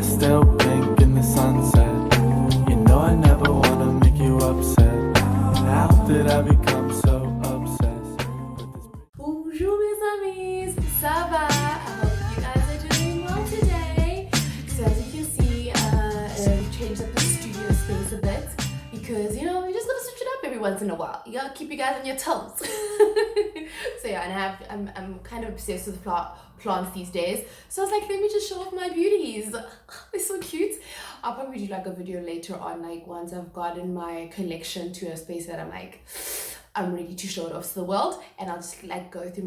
eyes still pink in the sunset. You know I never wanna make you upset. How did I become so obsessed with this? Bonjour mes amis, ça va? I hope you guys are doing well today. So as you can see, I've changed up the studio space a bit because you know you just gotta switch it up every once in a while. You gotta keep you guys on your toes. So yeah, and I'm kind of obsessed with plants these days. So I was like, let me just show off my beauties. They're so cute. I'll probably do like a video later on, like once I've gotten my collection to a space that I'm ready to show it off to the world, and I'll just like go through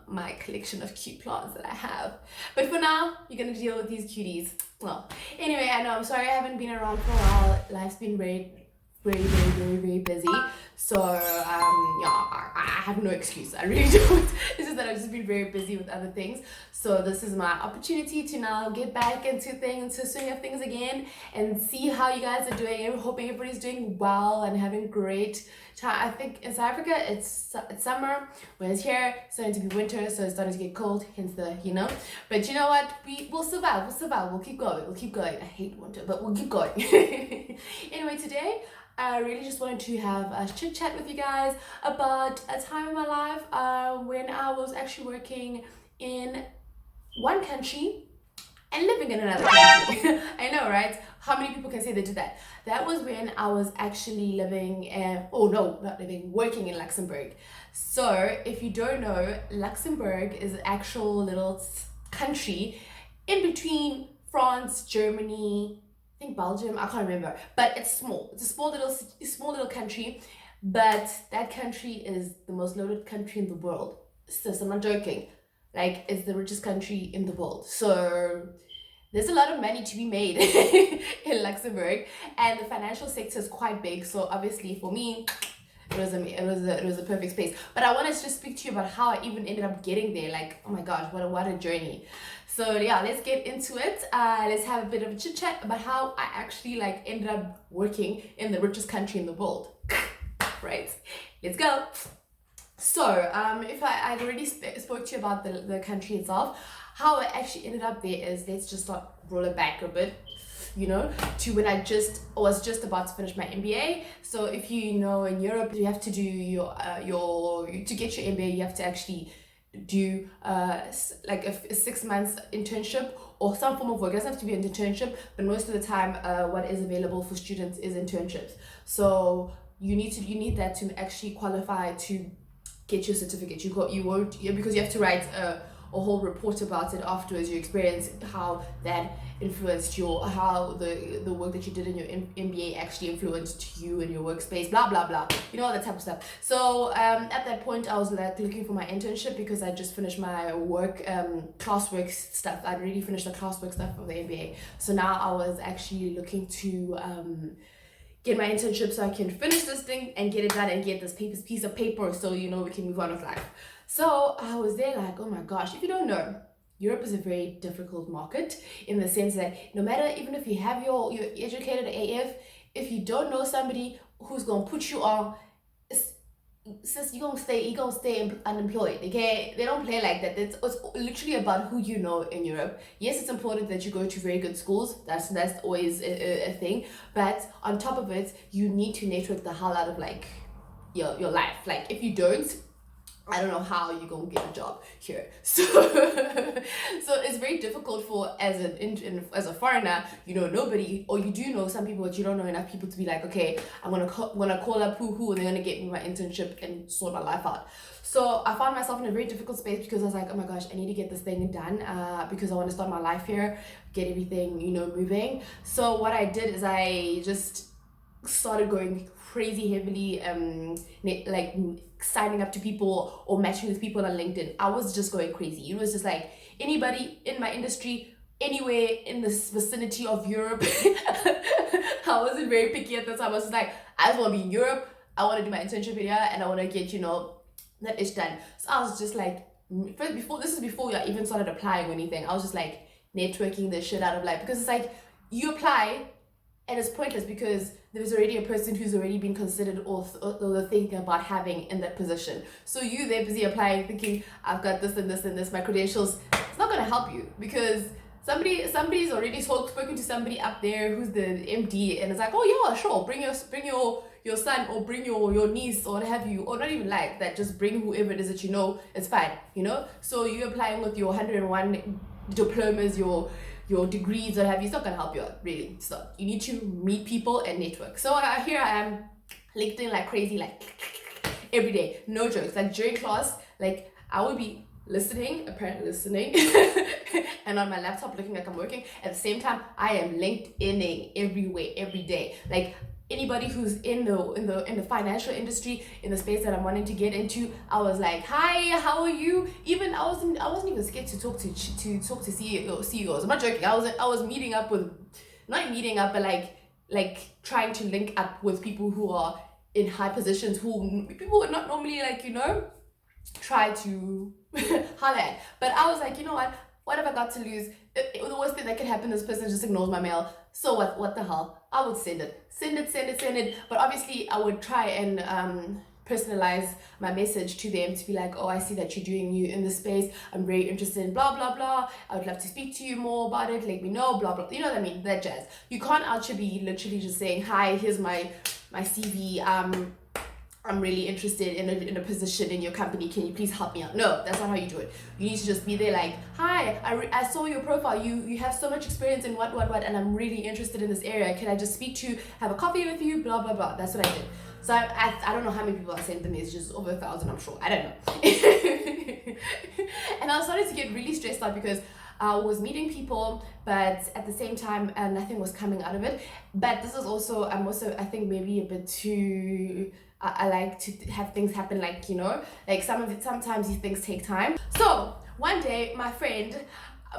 my collection of cute plants that I have. But for now, you're gonna deal with these cuties. Well, anyway, I know I'm sorry I haven't been around for a while. Life's been very busy. So yeah, I have no excuse. I really don't. It's just that I've just been very busy with other things. So this is my opportunity to now get back into swing of things again and see how you guys are doing. I'm hoping everybody's doing well and having great time. I think in South Africa it's summer, whereas here it's starting to be winter, so it's starting to get cold, hence the but you know what, we'll survive, we'll keep going. I hate winter, but we'll keep going. Anyway, today I really just wanted to have a chit chat with you guys about a time in my life when I was actually working in one country and living in another country. I know, right? How many people can say they did that? That was when I was actually working in Luxembourg. So if you don't know, Luxembourg is an actual little country in between France, Germany, I think Belgium, I can't remember, but it's small. It's a small little country, but that country is the most loaded country in the world. So I'm not joking. Like, it's the richest country in the world. So there's a lot of money to be made in Luxembourg, and the financial sector is quite big. So obviously for me, it was a perfect space. But I wanted to just speak to you about how I even ended up getting there. Like, oh my gosh, what a journey. So yeah, let's get into it. Let's have a bit of a chit chat about how I actually ended up working in the richest country in the world. Right, let's go. So if I'd already spoke to you about the country itself, how I actually ended up there is, let's just roll it back a bit, to when I was just about to finish my MBA. So if you know, in Europe, you have to do to get your MBA, you have to actually do like a 6 months internship or some form of work. It doesn't have to be an internship, but most of the time what is available for students is internships. So you need that to actually qualify to get your certificate. You won't, because you have to write a whole report about it afterwards, your experience, how that influenced how the work that you did in your MBA actually influenced you in your workspace, blah blah blah, all that type of stuff. So at that point I was looking for my internship because I just finished my work classwork stuff. I'd already finished the classwork stuff of the MBA, so now I was actually looking to get my internship so I can finish this thing and get it done and get this piece of paper so we can move on with life. So I was there like, oh my gosh, if you don't know, Europe is a very difficult market in the sense that no matter, even if you have you're educated AF, if you don't know somebody who's gonna put you on, sis, you're gonna stay unemployed. Okay, they don't play like that. It's literally about who you know in Europe. Yes, it's important that you go to very good schools. That's always a thing. But on top of it, you need to network the hell out of your life. Like, if you don't, I don't know how you're gonna get a job here. So it's very difficult for as a foreigner, nobody, or you do know some people, but you don't know enough people to be like, okay, I'm gonna call up who and they're gonna get me my internship and sort my life out. So I found myself in a very difficult space because I was like, oh my gosh, I need to get this thing done because I want to start my life here, get everything moving. So what I did is I just started going crazy heavily, signing up to people or matching with people on LinkedIn. I was just going crazy. It was just like anybody in my industry, anywhere in this vicinity of Europe. I wasn't very picky at the time. I was just like, I just want to be in Europe. I want to do my internship here and I want to get, that ish done. So I was just like, before I even started applying or anything, I was just like networking the shit out of life, because it's like you apply and it's pointless because there's already a person who's already been considered or thinking about having in that position. So they're busy applying thinking, I've got this and this and this, my credentials. It's not going to help you because somebody's already spoken to somebody up there who's the MD, and it's like, oh yeah, sure, bring your son, or bring your niece, or what have you, or not even like that, just bring whoever it is that you know, it's fine, you know. So you're applying with your 101 diplomas, your degrees, what have you. It's not gonna help you out, really. So you need to meet people and network. So here I am, LinkedIn like crazy, like every day, no jokes. Like during class, like I would be listening and on my laptop looking like I'm working. At the same time, I am LinkedIning everywhere, every day. Like anybody who's in the financial industry, in the space that I'm wanting to get into, I was like, hi, how are you? Even I wasn't even scared to talk to CEOs. I'm not joking. I was meeting up with, not meeting up, but like trying to link up with people who are in high positions, who people would not normally, like, you know, try to holler at. But I was like, you know what have I got to lose? The worst thing that could happen, this person just ignores my mail. So what the hell? I would send it. But obviously I would try and personalize my message to them to be like, oh, I see that you're in this space. I'm very interested in blah, blah, blah. I would love to speak to you more about it. Let me know, blah, blah. You know what I mean? That jazz. You can't actually be literally just saying, hi, here's my CV. I'm really interested in a position in your company. Can you please help me out? No, that's not how you do it. You need to just be there like, hi, I saw your profile. You have so much experience in what, and I'm really interested in this area. Can I just have a coffee with you? Blah, blah, blah. That's what I did. So I don't know how many people I sent the messages, over 1,000, I'm sure. I don't know. And I was starting to get really stressed out because I was meeting people, but at the same time, nothing was coming out of it. But this is also, I think maybe a bit too, I like to have things happen, like, you know, like sometimes these things take time. So one day, my friend,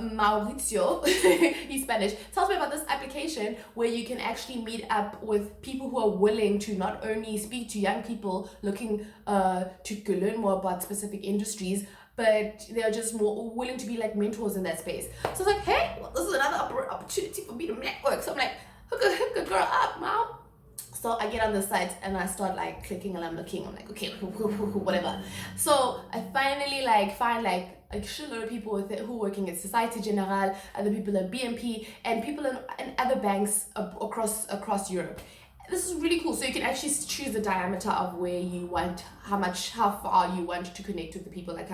Mauricio, he's Spanish, tells me about this application where you can actually meet up with people who are willing to not only speak to young people looking to learn more about specific industries, but they're just more willing to be like mentors in that space. So I was like, hey, well, this is another opportunity for me to network. So I'm like, hook a girl up, Mau. So I get on the site and I start like clicking and I'm looking. I'm like, okay, whatever. So I finally find like a shitload of people who are working at Societe Generale, other people at BNP, and people in other banks across Europe. This is really cool. So you can actually choose the diameter of where you want, how far you want to connect with the people, like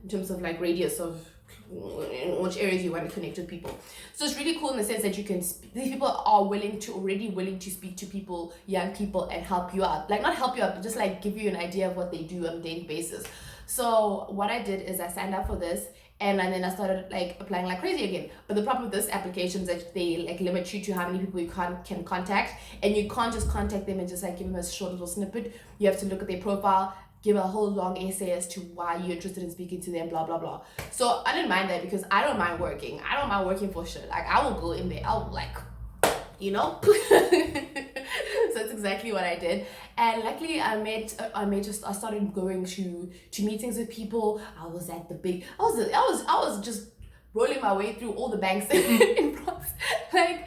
in terms of like radius of in which areas you want to connect with people. So it's really cool in the sense that you can these people are already willing to speak to people, young people, and help you out. Like not help you out, but just like give you an idea of what they do on a daily basis. So what I did is I signed up for this, and then I started like applying like crazy again. But the problem with this application is that they like limit you to how many people you can contact, and you can't just contact them and just like give them a short little snippet. You have to look at their profile, give a whole long essay as to why you're interested in speaking to them, blah, blah, blah. So I didn't mind that because I don't mind working. I don't mind working for shit. Like I will go in there, I'll like, you know? So that's exactly what I did. And luckily I started going to meetings with people. I was at the big, I was just rolling my way through all the banks in France. Like,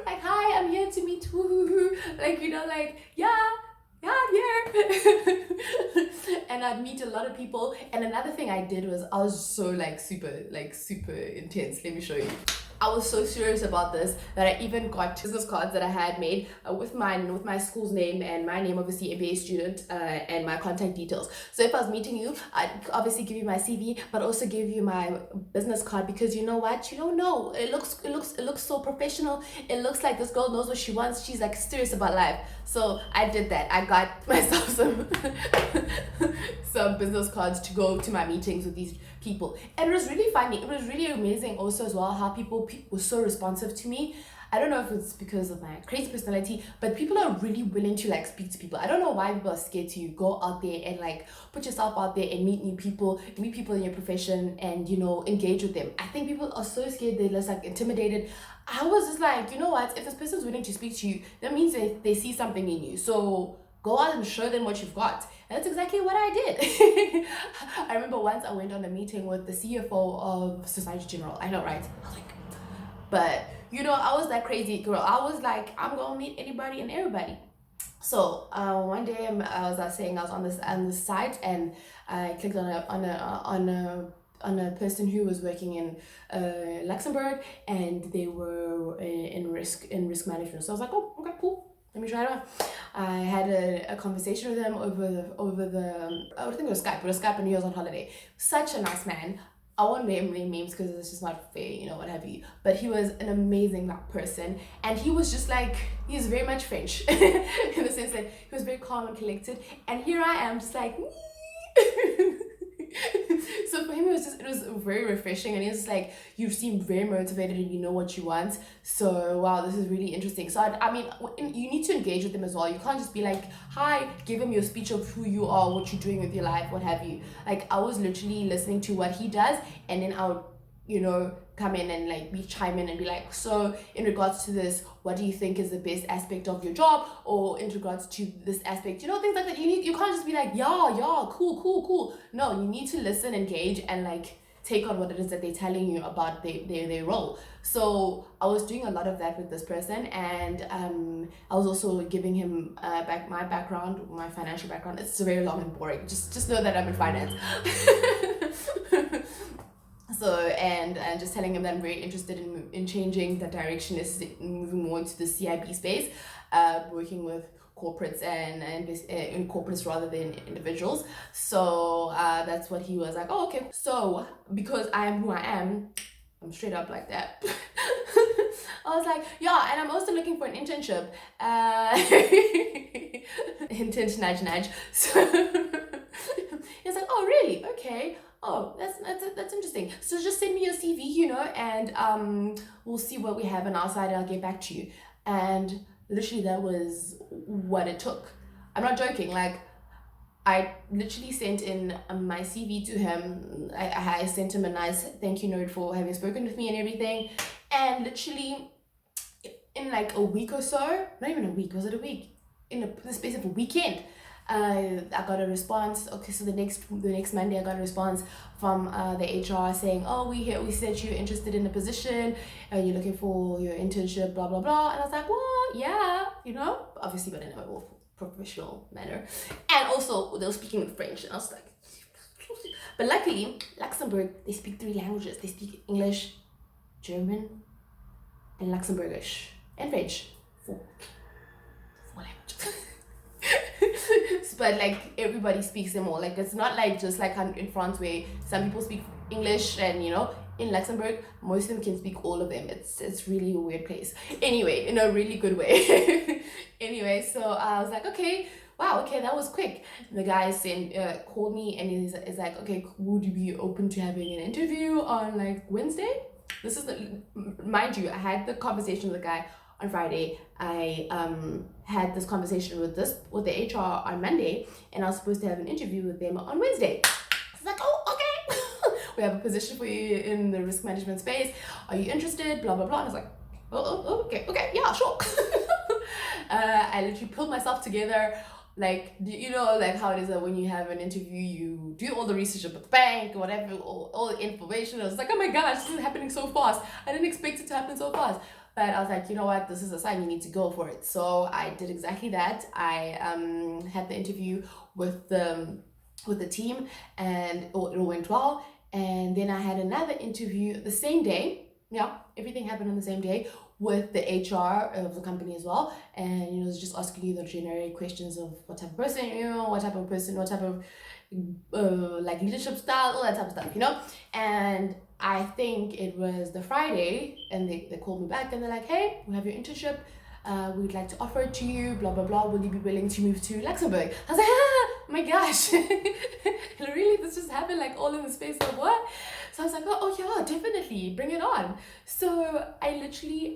hi, I'm here to meet woo. Like, you know, like, yeah, I'm here. And I'd meet a lot of people. And another thing I did was I was so super intense. Let me show you. I was so serious about this that I even got business cards that I had made with my school's name and my name, obviously MBA student, and my contact details. So if I was meeting you, I'd obviously give you my CV, but also give you my business card, because you know what? You don't know. It looks so professional. It looks like this girl knows what she wants. She's like serious about life. So I did that. I got myself some business cards to go to my meetings with these people, and it was really funny. It was really amazing also as well how people were so responsive to me. I don't know if it's because of my crazy personality, but people are really willing to like speak to people. I don't know why people are scared to go out there and like put yourself out there and meet new people, meet people in your profession, and you know, engage with them. I think people are so scared, they're just like intimidated. I was just like, you know what, if this person's willing to speak to you, that means they see something in you. So go out and show them what you've got. And that's exactly what I did. I remember once I went on a meeting with the CFO of Societe Generale. I know, right? I was like, but you know, I was that crazy girl. I was like, I'm gonna meet anybody and everybody. So one day I was saying I was on this site, and I clicked on a person who was working in Luxembourg, and they were in risk management. So I was like, oh, okay, cool. Let me try it out. I had a conversation with him over the I think it was Skype. It was Skype, and he was on holiday. Such a nice man. I won't name names because it's just not fair, what have you. But he was an amazing person, and he was just like, he's very much French in the sense that he was very calm and collected. And here I am, just like. So for him, it was very refreshing, and he was just like, you seem very motivated and you know what you want. So wow, this is really interesting. So I mean, you need to engage with them as well. You can't just be like, hi, give him your speech of who you are, what you're doing with your life, what have you. Like, I was literally listening to what he does, and then I would come in and like chime in and be like, so in regards to this, what do you think is the best aspect of your job, or in regards to this aspect, things like that. You can't just be like, yeah, cool. No, you need to listen, engage, and like take on what it is that they're telling you about their role. So I was doing a lot of that with this person, and I was also giving him my background, my financial background. It's very long and boring. Just know that I'm in finance. So and just telling him that I'm very interested in changing the direction, is moving more into the CIB space, working with corporates and in corporates rather than individuals. So that's what he was like, oh, okay. So because I am who I am, I'm straight up like that. I was like, yeah, and I'm also looking for an internship. Hint, nudge. So he's like, oh, really? Okay. Oh, that's interesting. So just send me your CV, and we'll see what we have on our side, and I'll get back to you. And literally that was what it took. I'm not joking. Like, I literally sent in my CV to him. I sent him a nice thank you note for having spoken with me and everything. And literally in like a week or so, not even a week, was it a week? In the space of a weekend, I got a response. Okay, so the next Monday I got a response from the HR saying, oh, we said you're interested in the position, you're looking for your internship, blah blah blah. And I was like, what? Yeah, obviously, but in a more professional manner. And also they were speaking in French, and I was like, but luckily Luxembourg, they speak 3 languages. They speak English, German, and Luxembourgish, and French. 4 languages. But like everybody speaks them all. Like, it's not like just like in France where some people speak English, and in Luxembourg most of them can speak all of them. It's really a weird place. Anyway, in a really good way. Anyway, so I was like, okay, wow, okay, that was quick. The guy called me, and he's like, okay, would you be open to having an interview on like Wednesday? This is mind you, I had the conversation with the guy on Friday. I had this conversation with the HR on Monday, and I was supposed to have an interview with them on Wednesday. It's like, oh, okay. We have a position for you in the risk management space. Are you interested? Blah blah blah. And I was like, oh, okay, yeah, sure. I literally pulled myself together. Like, like how it is that when you have an interview, you do all the research about the bank, whatever, all the information. I was like, oh my gosh, this is happening so fast. I didn't expect it to happen so fast. But I was like, you know what, this is a sign, you need to go for it. So I did exactly that. I had the interview with the team, and it all went well. And then I had another interview the same day. Yeah, everything happened on the same day, with the HR of the company as well. And it was just asking you the generic questions of what type of person, what type of like leadership style, all that type of stuff, And I think it was the Friday, and they called me back, and they're like, hey, we have your internship, we'd like to offer it to you, blah blah blah, will you be willing to move to Luxembourg? I was like, oh my gosh. Really, this just happened like all in the space of what? So I was like, oh yeah, definitely, bring it on. So I literally,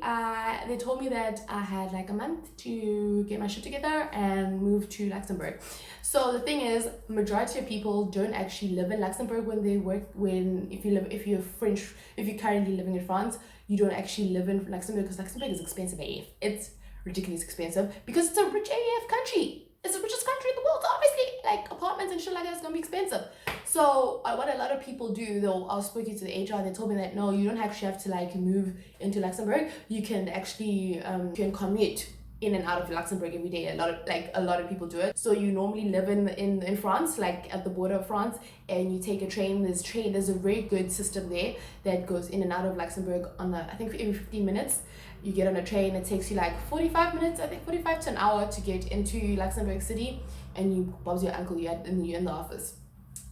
they told me that I had like a month to get my shit together and move to Luxembourg. So the thing is, majority of people don't actually live in Luxembourg when they work. If you're currently living in France, you don't actually live in Luxembourg, because Luxembourg is expensive AF. It's ridiculously expensive because it's a rich AF country. It's the richest country in the world, so obviously, like, apartments and shit like that is gonna be expensive. So what a lot of people do, though, I was speaking to the HR, they told me that no, you don't actually have to like move into Luxembourg. You can actually can commute in and out of Luxembourg every day. A lot of people do it. So you normally live in France, like at the border of France, and you take a train. There's a very good system there that goes in and out of Luxembourg on I think every 15 minutes. You get on a train, it takes you like 45 minutes, I think 45 to an hour to get into Luxembourg City, and you Bob's your uncle, you're in the office.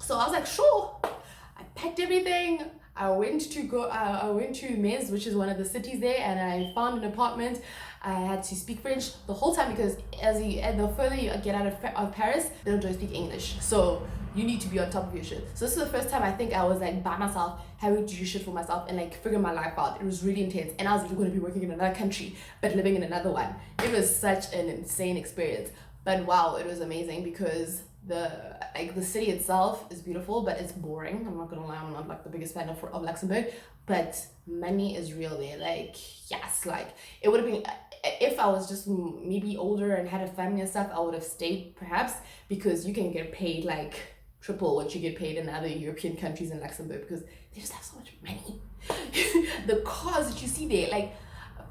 So I was like, sure. I packed everything. I went to Metz, which is one of the cities there, and I found an apartment. I had to speak French the whole time because the further you get out of Paris, they don't speak English. So you need to be on top of your shit. So this is the first time I think I was like by myself, having to do shit for myself and like figure my life out. It was really intense, and I was going to be working in another country but living in another one. It was such an insane experience, but wow, it was amazing because the city itself is beautiful, but it's boring. I'm not gonna lie, I'm not like the biggest fan of Luxembourg, but money is real there. Like, yes, like it would have been, if I was just maybe older and had a family and stuff, I would have stayed perhaps, because you can get paid like triple what you get paid in other European countries in Luxembourg because they just have so much money. The cars that you see there, like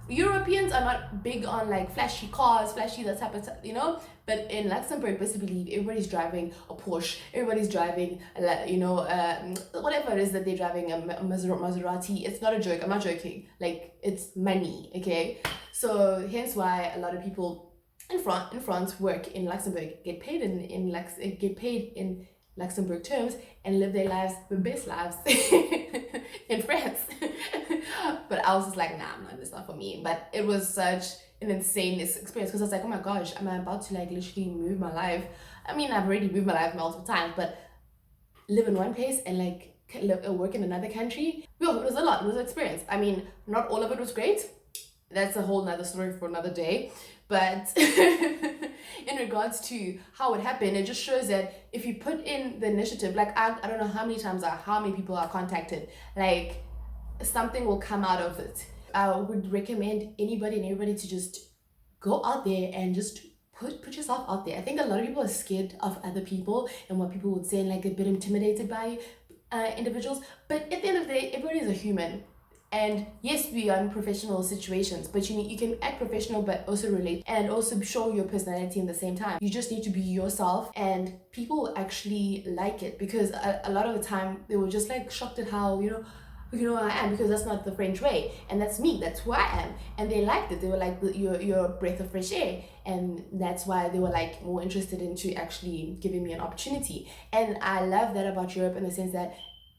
Europeans are not big on like flashy cars, flashy that type of stuff, you know. But in Luxembourg, best believe everybody's driving a Porsche, everybody's driving, whatever it is that they're driving, a Maserati. It's not a joke. I'm not joking. Like, it's money, okay. So hence why a lot of people in France work in Luxembourg, get paid in Luxembourg terms, and live their lives, the best lives in France. But I was just like, nah, it's not for me. But it was such an insane experience because I was like, oh my gosh, am I about to like literally move my life? I mean, I've already moved my life multiple times, but live in one place and like work in another country, well, it was a lot. It was an experience. I mean, not all of it was great. That's a whole nother story for another day. But in regards to how it happened, it just shows that if you put in the initiative, like I don't know how many people are contacted, like something will come out of it. I would recommend anybody and everybody to just go out there and just put yourself out there. I think a lot of people are scared of other people and what people would say, and like a bit intimidated by individuals. But at the end of the day, everybody is a human. And yes, we are in professional situations, but you can act professional but also relate and also show your personality in the same time. You just need to be yourself, and people actually like it, because a lot of the time they were just like shocked at how I am, because that's not the French way, and that's me, that's who I am. And they liked it. They were like, you're a breath of fresh air, and that's why they were like more interested into actually giving me an opportunity. And I love that about Europe, in the sense that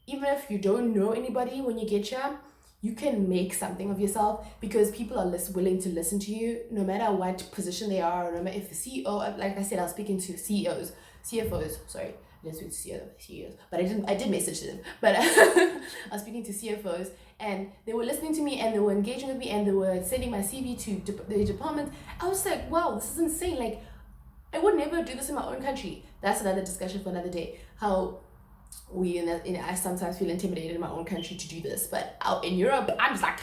even if you don't know anybody when you get here, you can make something of yourself, because people are less willing to listen to you, no matter what position they are, no matter if the CEO, like I said, I was speaking to CFOs, sorry. I didn't speak to CEOs, but I did message them. But I was speaking to CFOs, and they were listening to me, and they were engaging with me, and they were sending my CV to the department. I was like, wow, this is insane. Like, I would never do this in my own country. That's another discussion for another day. How I sometimes feel intimidated in my own country to do this, but out in Europe, I'm just like,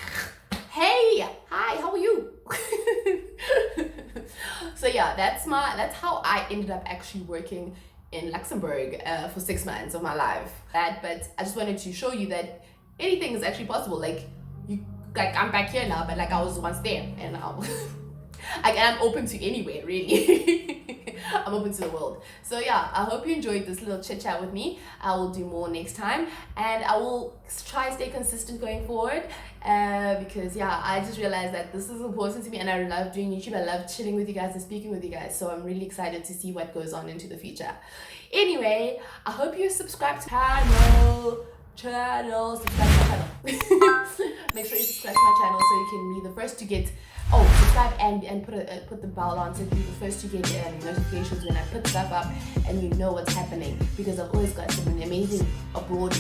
hey, hi, how are you? So yeah, that's how I ended up actually working in Luxembourg for 6 months of my life. But I just wanted to show you that anything is actually possible. Like I'm back here now, but like I was once there, and I'm open to anywhere, really. I'm open to the world. So yeah, I hope you enjoyed this little chit chat with me. I will do more next time, and I will try to stay consistent going forward, because yeah, I just realized that this is important to me, and I love doing YouTube. I love chilling with you guys and speaking with you guys, so I'm really excited to see what goes on into the future. Anyway, I hope you subscribe to subscribe to my channel. Make sure you subscribe to my channel so you can be the first to get subscribe and put the bell on, so you can be the first to get notifications when I put stuff up, and you know what's happening, because I've always got some amazing abroad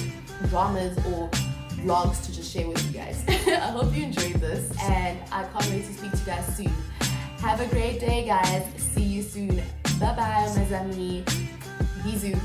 dramas or vlogs to just share with you guys. I hope you enjoyed this, and I can't wait to speak to you guys soon. Have a great day, guys. See you soon. Bye bye, mes amis. Bisous.